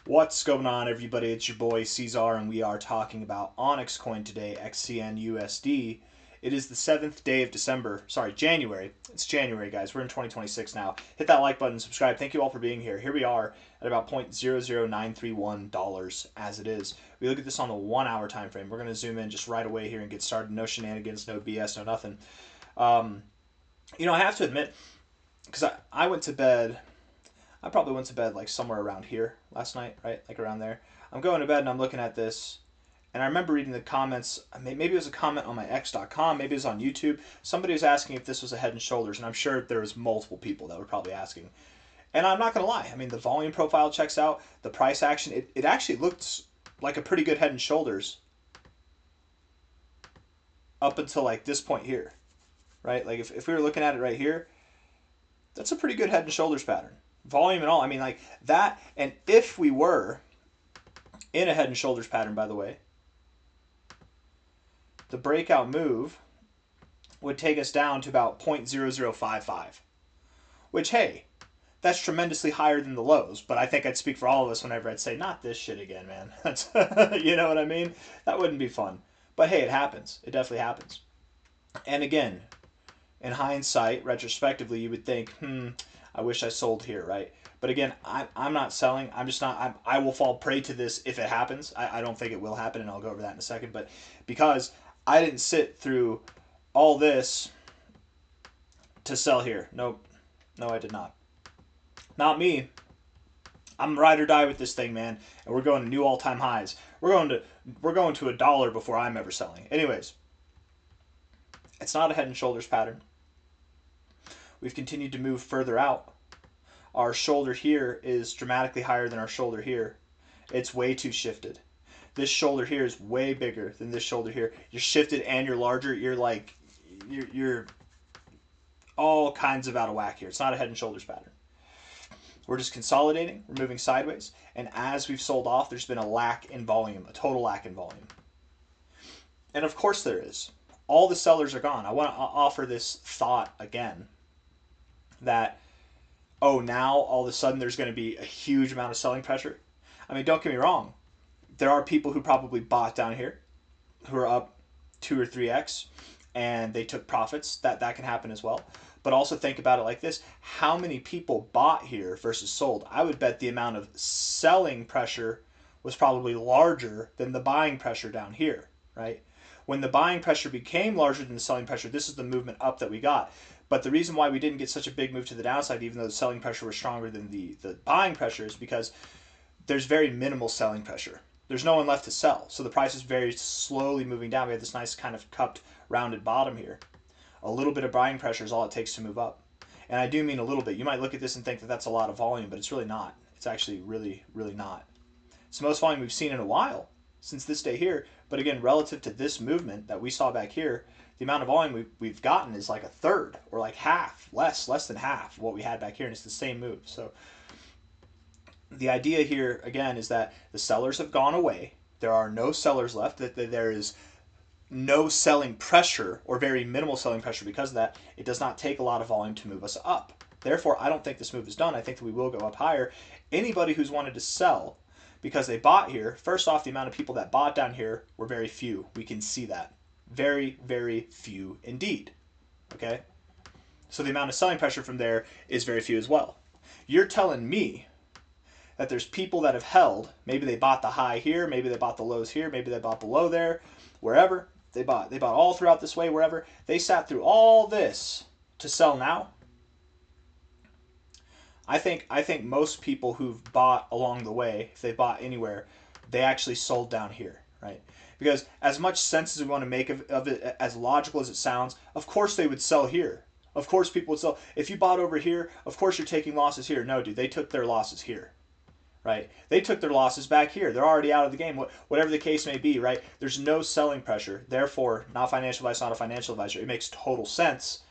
What's going on, everybody? It's your boy C-Zar, and we are talking about OnyxCoin today, XCN USD. It is the 7th day of December. Sorry, January. It's January, guys. We're in 2026 now. Hit that like button, subscribe. Thank you all for being here. Here we are at about $0.00931 as it is. We look at this on the 1 hour time frame. We're going to zoom in just right away here and get started. No shenanigans, no BS, no nothing. I have to admit, because I went to bed. I probably went to bed like somewhere around here last night, right? Like around there. I'm going to bed and I'm looking at this, and I remember reading the comments. Maybe it was a comment on my X.com, maybe it was on YouTube. Somebody was asking if this was a Head and Shoulders, and I'm sure there was multiple people that were probably asking. And I'm not going to lie. I mean, the volume profile checks out. The price action, it actually looked like a pretty good Head and Shoulders up until like this point here, right? Like if we were looking at it right here, that's a pretty good Head and Shoulders pattern. Volume and all, I mean, like that. And if we were in a Head and Shoulders pattern, by the way, the breakout move would take us down to about 0.0055, which, hey, that's tremendously higher than the lows. But I think I'd speak for all of us whenever I'd say, not this shit again, man. That's you know what I mean? That wouldn't be fun. But hey, it happens. It definitely happens. And again, in hindsight, retrospectively, you would think, I wish I sold here, right? But again, I'm not selling. I'm just not. I will fall prey to this if it happens. I don't think it will happen, and I'll go over that in a second. But because I didn't sit through all this to sell here. Nope. No, I did not. Not me. I'm ride or die with this thing, man. And we're going to new all-time highs. We're going to $1 before I'm ever selling. Anyways, it's not a Head and Shoulders pattern. We've continued to move further out. Our shoulder here is dramatically higher than our shoulder here. It's way too shifted. This shoulder here is way bigger than this shoulder here. You're shifted and you're larger. You're all kinds of out of whack here. It's not a Head and Shoulders pattern. We're just consolidating. We're moving sideways. And as we've sold off, there's been a lack in volume, a total lack in volume. And of course there is. All the sellers are gone. I want to offer this thought again, that, oh, now all of a sudden there's going to be a huge amount of selling pressure. I mean, don't get me wrong. There are people who probably bought down here who are up 2 or 3x and they took profits. That can happen as well. But also think about it like this. How many people bought here versus sold? I would bet the amount of selling pressure was probably larger than the buying pressure down here, right? When the buying pressure became larger than the selling pressure, this is the movement up that we got. But the reason why we didn't get such a big move to the downside, even though the selling pressure was stronger than the buying pressure, is because there's very minimal selling pressure. There's no one left to sell. So the price is very slowly moving down. We have this nice kind of cupped, rounded bottom here. A little bit of buying pressure is all it takes to move up. And I do mean a little bit. You might look at this and think that that's a lot of volume, but it's really not. It's actually really, really not. It's the most volume we've seen in a while since this day here. But again, relative to this movement that we saw back here, the amount of volume we've gotten is like a third or like half, less than half of what we had back here, and it's the same move. So the idea here, again, is that the sellers have gone away. There are no sellers left. That there is no selling pressure or very minimal selling pressure because of that. It does not take a lot of volume to move us up. Therefore, I don't think this move is done. I think that we will go up higher. Anybody who's wanted to sell because they bought here, first off, the amount of people that bought down here were very few. We can see that. Very, very few indeed. Okay? So the amount of selling pressure from there is very few as well. You're telling me that there's people that have held, maybe they bought the high here, maybe they bought the lows here, maybe they bought below there, wherever. They bought all throughout this way, wherever. They sat through all this to sell now. I think most people who've bought along the way, if they bought anywhere, they actually sold down here, right? Because as much sense as we want to make of it, as logical as it sounds, of course they would sell here. Of course people would sell. If you bought over here, of course you're taking losses here. No, dude, they took their losses here, right? They took their losses back here. They're already out of the game, whatever the case may be, right? There's no selling pressure. Therefore, not financial advice, not a financial advisor. It makes total sense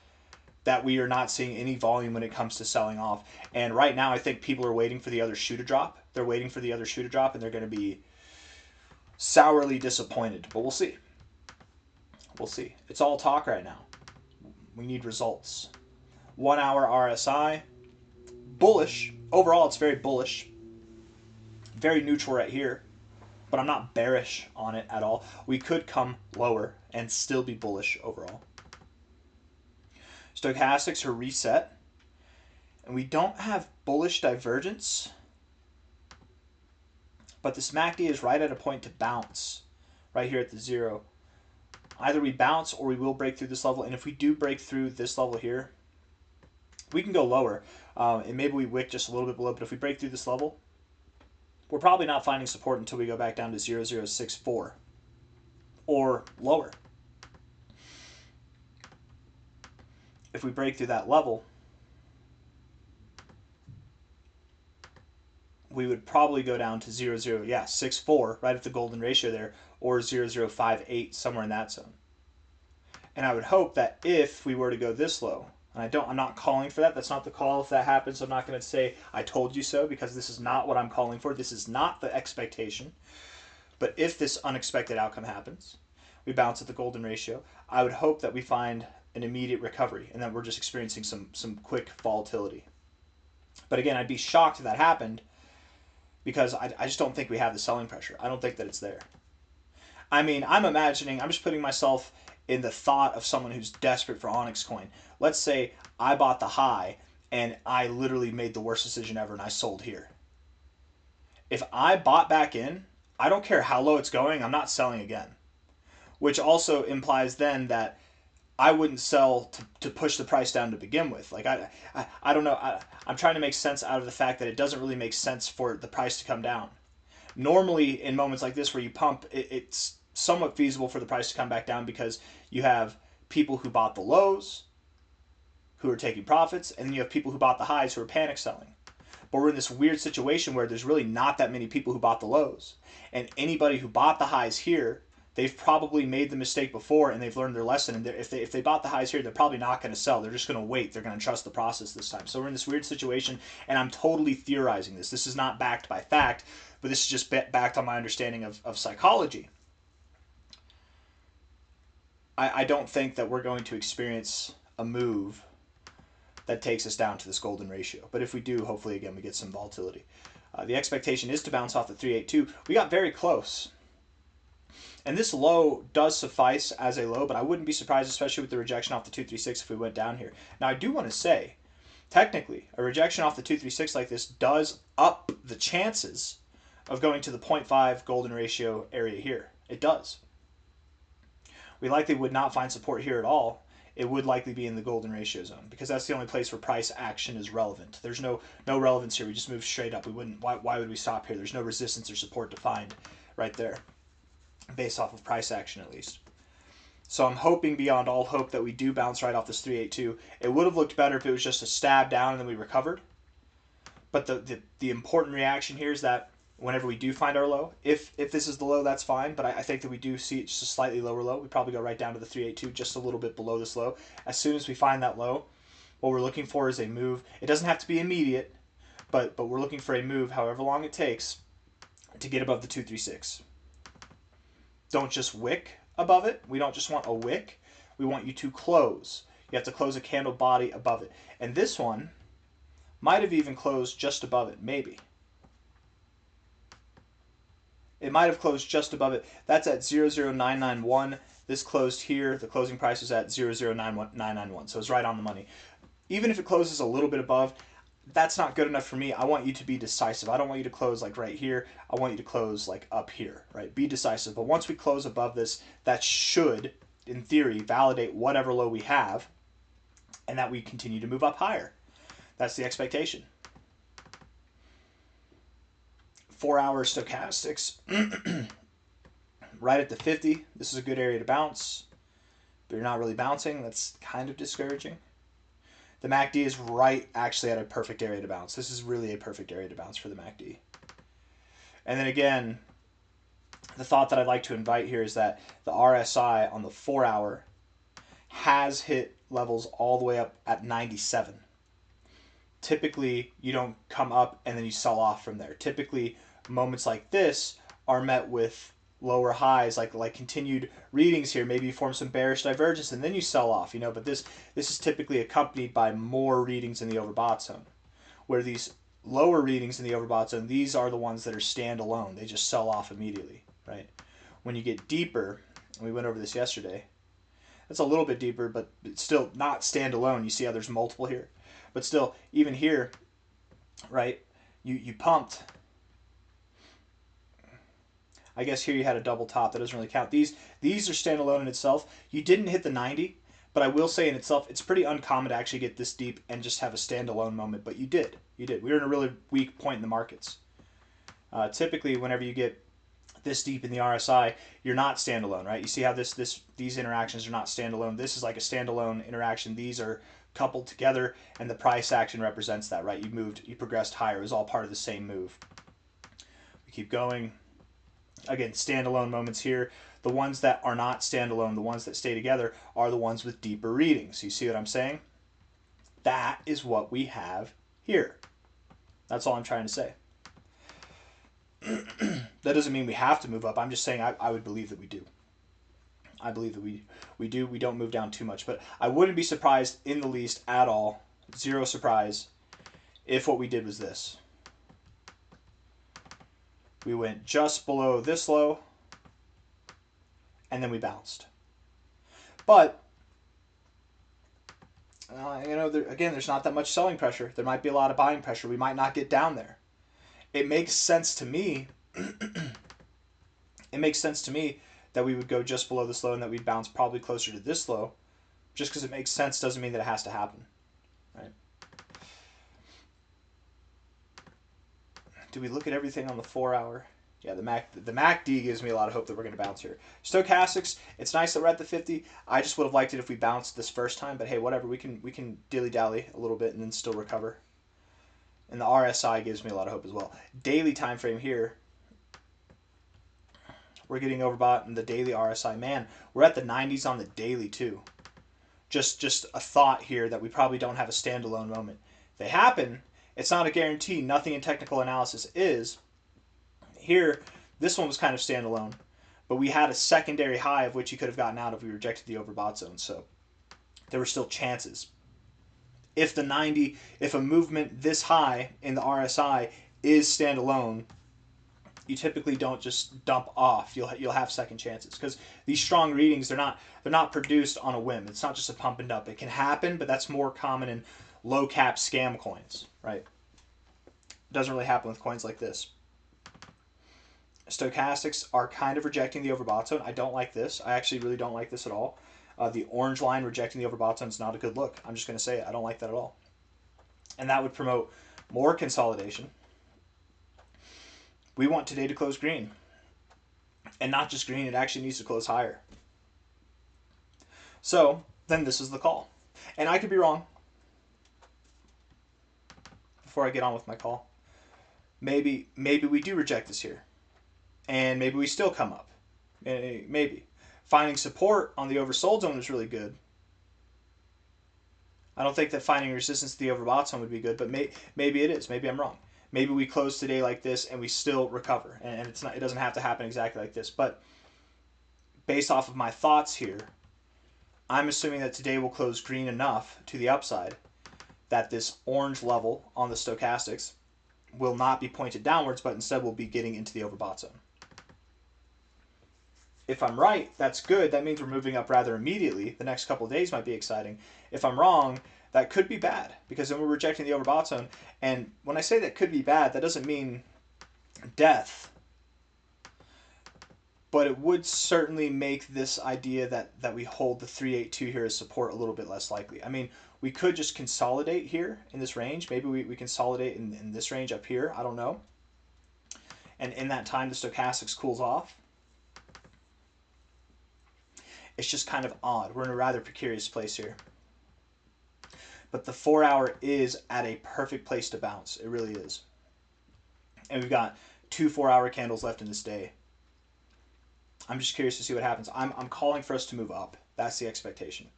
that we are not seeing any volume when it comes to selling off. And right now, I think people are waiting for the other shoe to drop. They're waiting for the other shoe to drop, and they're going to be sourly disappointed. But we'll see. We'll see. It's all talk right now. We need results. 1 hour RSI. Bullish. Overall, it's very bullish. Very neutral right here, but I'm not bearish on it at all. We could come lower and still be bullish overall. Stochastics are reset, and we don't have bullish divergence, but this MACD is right at a point to bounce, right here at the 0. Either we bounce or we will break through this level, and if we do break through this level here, we can go lower, and maybe we wick just a little bit below, but if we break through this level, we're probably not finding support until we go back down to 0.064 or lower. If we break through that level, we would probably go down to 0.064, right at the golden ratio there, or 0.058, somewhere in that zone. And I would hope that if we were to go this low, and I'm not calling for that. That's not the call. If that happens, I'm not going to say I told you so, because this is not what I'm calling for. This is not the expectation. But if this unexpected outcome happens, we bounce at the golden ratio, I would hope that we find an immediate recovery and that we're just experiencing some quick volatility. But again, I'd be shocked if that happened, because I just don't think we have the selling pressure. I don't think that it's there. I mean, I'm just putting myself in the thought of someone who's desperate for OnyxCoin. Let's say I bought the high and I literally made the worst decision ever and I sold here. If I bought back in, I don't care how low it's going, I'm not selling again. Which also implies then that I wouldn't sell to push the price down to begin with. Like, I don't know. I'm trying to make sense out of the fact that it doesn't really make sense for the price to come down. Normally, in moments like this where you pump, it's somewhat feasible for the price to come back down, because you have people who bought the lows who are taking profits, and then you have people who bought the highs who are panic selling. But we're in this weird situation where there's really not that many people who bought the lows. And anybody who bought the highs here, they've probably made the mistake before and they've learned their lesson. And if they bought the highs here, they're probably not going to sell. They're just going to wait. They're going to trust the process this time. So we're in this weird situation, and I'm totally theorizing this. This is not backed by fact, but this is just backed on my understanding of psychology. I don't think that we're going to experience a move that takes us down to this golden ratio. But if we do, hopefully, again, we get some volatility. The expectation is to bounce off the 382. We got very close. And this low does suffice as a low, but I wouldn't be surprised, especially with the rejection off the 236, if we went down here. Now, I do want to say, technically, a rejection off the 236 like this does up the chances of going to the 0.5 golden ratio area here. It does. We likely would not find support here at all. It would likely be in the golden ratio zone, because that's the only place where price action is relevant. There's no relevance here. We just move straight up. We wouldn't. Why would we stop here? There's no resistance or support to find right there, based off of price action at least. So I'm hoping beyond all hope that we do bounce right off this 382. It would have looked better if it was just a stab down and then we recovered. But the important reaction here is that whenever we do find our low, if this is the low, that's fine, but I think that we do see it just a slightly lower low. We probably go right down to the 382, just a little bit below this low. As soon as we find that low, what we're looking for is a move. It doesn't have to be immediate, but we're looking for a move, however long it takes, to get above the 236. Don't just wick above it. We don't just want a wick. We want you to close. You have to close a candle body above it. And this one might have even closed just above it, maybe. It might have closed just above it. That's at 0.0991. This closed here. The closing price is at 0.00991. So it's right on the money. Even if it closes a little bit above, that's not good enough for me. I want you to be decisive. I don't want you to close like right here. I want you to close like up here, right? Be decisive. But once we close above this, that should, in theory, validate whatever low we have, and that we continue to move up higher. That's the expectation. 4-hour stochastics, right at the 50. This is a good area to bounce, but you're not really bouncing. That's kind of discouraging. The MACD is right actually at a perfect area to bounce. This is really a perfect area to bounce for the MACD. And then again, the thought that I'd like to invite here is that the RSI on the 4-hour has hit levels all the way up at 97. Typically, you don't come up and then you sell off from there. Typically, moments like this are met with lower highs, like continued readings here. Maybe you form some bearish divergence and then you sell off, but this is typically accompanied by more readings in the overbought zone, where these lower readings in the overbought zone, these are the ones that are standalone. They just sell off immediately, right? When you get deeper, and we went over this yesterday, that's a little bit deeper, but it's still not standalone. You see how there's multiple here? But still, even here, right, you pumped. I guess here you had a double top. That doesn't really count. These are standalone in itself. You didn't hit the 90, but I will say in itself, it's pretty uncommon to actually get this deep and just have a standalone moment, but you did. You did. We were in a really weak point in the markets. Typically, whenever you get this deep in the RSI, you're not standalone, right? You see how these interactions are not standalone. This is like a standalone interaction. These are coupled together, and the price action represents that, right? You progressed higher. It was all part of the same move. We keep going. Again, standalone moments here. The ones that are not standalone, the ones that stay together, are the ones with deeper readings. You see what I'm saying? That is what we have here. That's all I'm trying to say. That doesn't mean we have to move up. I'm just saying I would believe that we do. I believe that we do. We don't move down too much. But I wouldn't be surprised in the least at all, zero surprise, if what we did was this. We went just below this low, and then we bounced. But, again, there's not that much selling pressure. There might be a lot of buying pressure. We might not get down there. It makes sense to me. It makes sense to me that we would go just below this low and that we'd bounce probably closer to this low. Just because it makes sense doesn't mean that it has to happen, right? Do we look at everything on the 4 hour? Yeah, the MACD gives me a lot of hope that we're going to bounce here. Stochastics, it's nice that we're at the 50. I just would have liked it if we bounced this first time, but hey, whatever. We can dilly-dally a little bit and then still recover. And the RSI gives me a lot of hope as well. Daily time frame here, we're getting overbought in the daily RSI. Man, we're at the 90s on the daily too. Just a thought here that we probably don't have a standalone moment. They happen. It's not a guarantee. Nothing in technical analysis is. Here, this one was kind of standalone, but we had a secondary high of which you could have gotten out if we rejected the overbought zone. So there were still chances. If a movement this high in the RSI is standalone, you typically don't just dump off. You'll have second chances because these strong readings they're not produced on a whim. It's not just a pump and dump. It can happen, but that's more common in low cap scam coins, right? It doesn't really happen with coins like this. Stochastics are kind of rejecting the overbought zone. I don't like this. I actually really don't like this at all. The orange line rejecting the overbought zone is not a good look. I'm just going to say it. I don't like that at all. And that would promote more consolidation. We want today to close green. And not just green, it actually needs to close higher. So, then this is the call. And I could be wrong. Before I get on with my call. Maybe we do reject this here. And maybe we still come up. Maybe. Finding support on the oversold zone is really good. I don't think that finding resistance to the overbought zone would be good, but maybe it is. Maybe I'm wrong. Maybe we close today like this and we still recover. And it doesn't have to happen exactly like this. But based off of my thoughts here, I'm assuming that today will close green enough to the upside that this orange level on the stochastics will not be pointed downwards, but instead will be getting into the overbought zone. If I'm right, that's good. That means we're moving up rather immediately. The next couple of days might be exciting. If I'm wrong, that could be bad because then we're rejecting the overbought zone. And when I say that could be bad, that doesn't mean death. But it would certainly make this idea that we hold the 382 here as support a little bit less likely. I mean, we could just consolidate here in this range. Maybe we consolidate in this range up here. I don't know. And in that time, the stochastics cools off. It's just kind of odd. We're in a rather precarious place here. But the 4 hour is at a perfect place to bounce. It really is. And we've got 2 4 hour candles left in this day. I'm just curious to see what happens. I'm calling for us to move up. That's the expectation.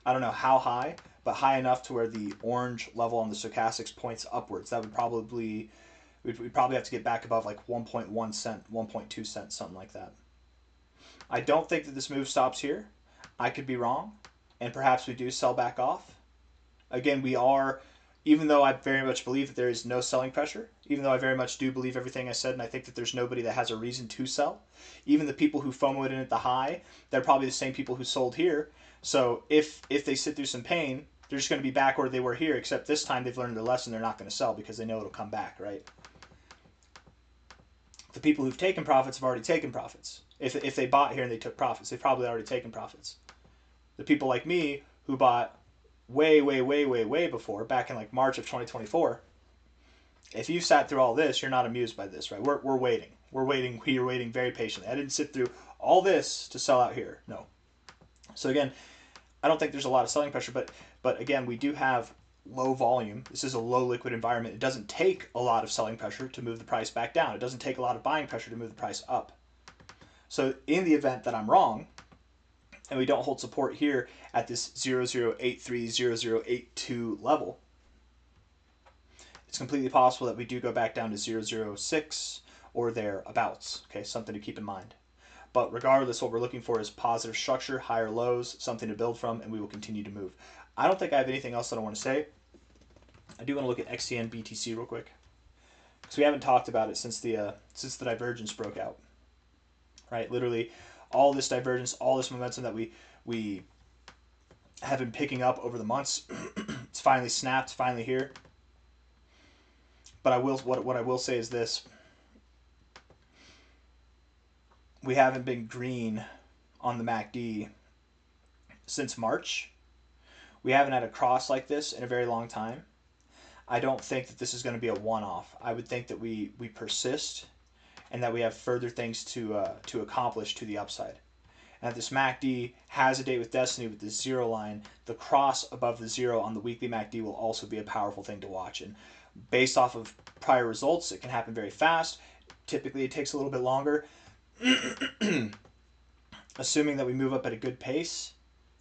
I don't know how high, but high enough to where the orange level on the stochastics points upwards. That would probably, we'd probably have to get back above like 1.1 cent, 1.2 cents, something like that. I don't think that this move stops here. I could be wrong, and perhaps we do sell back off. Again, we are even though I very much believe that there is no selling pressure, even though I very much do believe everything I said, and I think that there's nobody that has a reason to sell, even the people who FOMO'd in at the high, they're probably the same people who sold here. So if they sit through some pain, they're just going to be back where they were here, except this time they've learned their lesson. They're not going to sell because they know it'll come back, right? The people who've taken profits have already taken profits. If they bought here and they took profits, they've probably already taken profits. The people like me who bought way before, back in like March of 2024, if you sat through all this, you're not amused by this, right? We're waiting. We're waiting very patiently. I didn't sit through all this to sell out here. No. So again, I don't think there's a lot of selling pressure, but again, we do have low volume. This is a low liquid environment. It doesn't take a lot of selling pressure to move the price back down. It doesn't take a lot of buying pressure to move the price up. So in the event that I'm wrong, and we don't hold support here at this 0083, 0082 level, it's completely possible that we do go back down to 006 or thereabouts. Okay, something to keep in mind. But regardless, what we're looking for is positive structure, higher lows, something to build from, and we will continue to move. I don't think I have anything else that I want to say. I do want to look at XCN BTC real quick, because we haven't talked about it since the divergence broke out. Right, literally, all this divergence, all this momentum that we have been picking up over the months, it's finally snapped, finally here. But what I will say is this: we haven't been green on the MACD since March. We haven't had a cross like this in a very long time. I don't think that this is going to be a one-off. I would think that we persist and that we have further things to accomplish to the upside. And that this MACD has a date with destiny with this zero line. The cross above the zero on the weekly MACD will also be a powerful thing to watch. And based off of prior results, it can happen very fast. Typically, it takes a little bit longer. Assuming that we move up at a good pace,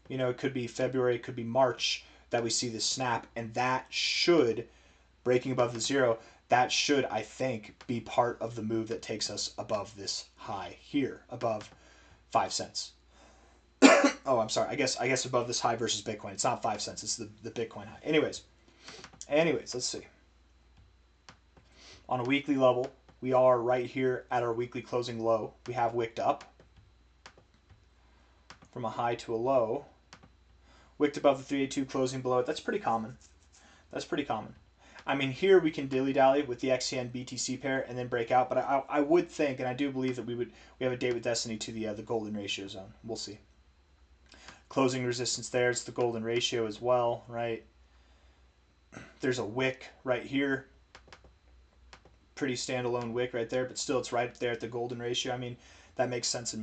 you know, it could be February, it could be March that we see this snap, and that should, breaking above the zero, that should, I think, be part of the move that takes us above this high here, above 5 cents. Oh, I'm sorry. I guess above this high versus Bitcoin. It's not 5 cents. It's the Bitcoin high. Anyways, let's see. On a weekly level, we are right here at our weekly closing low. We have wicked up from a high to a low. Wicked above the 382, closing below it. That's pretty common. That's pretty common. I mean, here we can dilly-dally with the XCN BTC pair and then break out, but I would think, and I do believe that we have a date with destiny to the golden ratio zone. We'll see. Closing resistance there. It's the golden ratio as well, right? There's a wick right here. Pretty standalone wick right there, but still it's right there at the golden ratio. I mean, that makes sense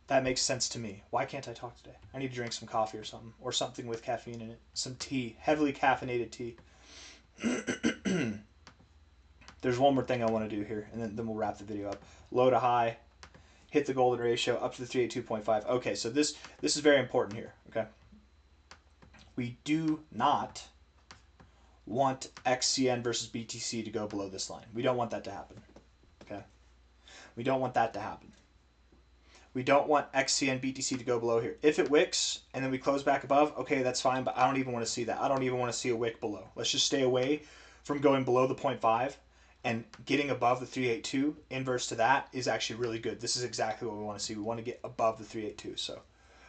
that makes sense to me. Why can't I talk today? I need to drink some coffee or something with caffeine in it. Some tea, heavily caffeinated tea. There's one more thing I want to do here, and then we'll wrap the video up. Low to high, hit the golden ratio up to the 382.5. Okay, so this is very important here, okay? We do not want XCN versus BTC to go below this line. We don't want that to happen, okay? We don't want that to happen. We don't want XCN BTC to go below here. If it wicks and then we close back above, okay, that's fine, but I don't even want to see that. I don't even want to see a wick below. Let's just stay away from going below the 0.5, and getting above the 382, inverse to that, is actually really good. This is exactly what we want to see. We want to get above the 382, so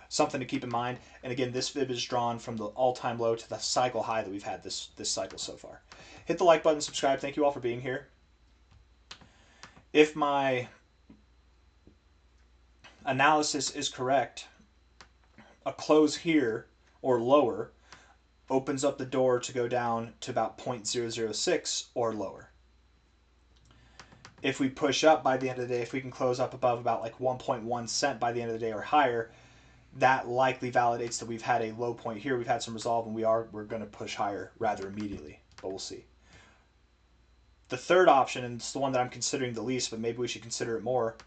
something to keep in mind. And again, this fib is drawn from the all-time low to the cycle high that we've had this cycle so far. Hit the like button, subscribe. Thank you all for being here. If my analysis is correct, a close here or lower opens up the door to go down to about 0.006 or lower. If we push up by the end of the day, if we can close up above about like 1.1 cent by the end of the day or higher, that likely validates that we've had a low point here. We've had some resolve, and we're going to push higher rather immediately, but we'll see. The third option, and it's the one that I'm considering the least, but maybe we should consider it more,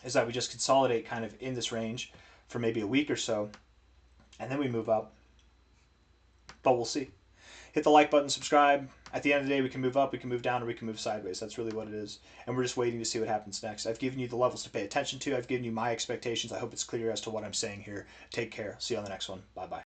is that we just consolidate kind of in this range for maybe a week or so, and then we move up. But we'll see. Hit the like button, subscribe. At the end of the day, we can move up, we can move down, or we can move sideways. That's really what it is. And we're just waiting to see what happens next. I've given you the levels to pay attention to. I've given you my expectations. I hope it's clear as to what I'm saying here. Take care. See you on the next one. Bye-bye.